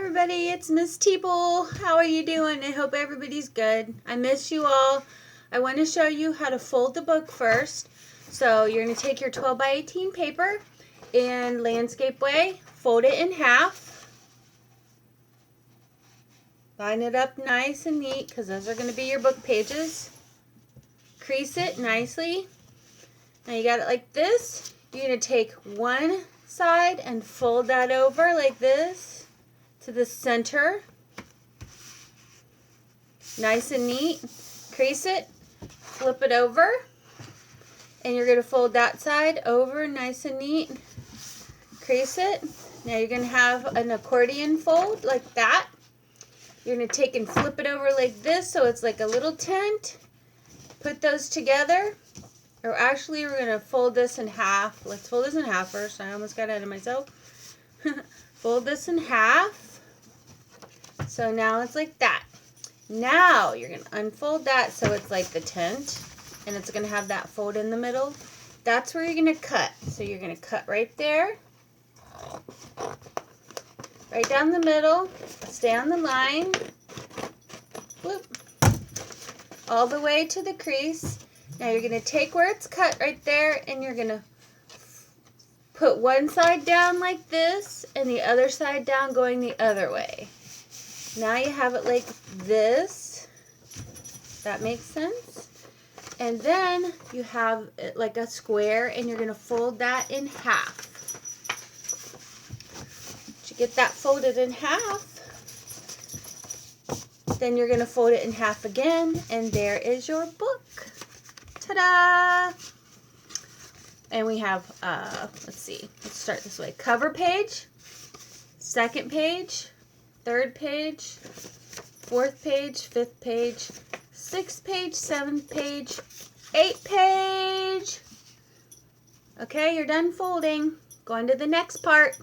everybody, it's Miss Teeple. How are you doing? I hope everybody's good. I miss you all. I want to show you how to fold the book first. So you're going to take your 12 by 18 paper in landscape way, fold it in half, line it up nice and neat because those are going to be your book pages. Crease it nicely. Now you got it like this. You're going to take one side and fold that over like this to the center. Nice and neat. Crease it, flip it over, and you're going to fold that side over nice and neat. Crease it. Now you're going to have an accordion fold like that. You're going to take and flip it over like this so it's like a little tent. Put those together. Or actually, we're going to fold this in half. Let's fold this in half first. I almost got ahead of myself. Fold this in half. So now it's like that. Now you're going to unfold that so it's like the tent. And it's going to have that fold in the middle. That's where you're going to cut. So you're going to cut right there. Right down the middle. Stay on the line. Whoop. All the way to the crease. Now you're going to take where it's cut right there and you're going to put one side down like this and the other side down going the other way. Now you have it like this. That makes sense? And then you have it like a square and you're going to fold that in half. Once you get that folded in half, then you're going to fold it in half again and there is your book. Ta-da! And we have, let's see, let's start this way. Cover page, second page, third page, fourth page, fifth page, sixth page, seventh page, eighth page. Okay, you're done folding. Go on to the next part.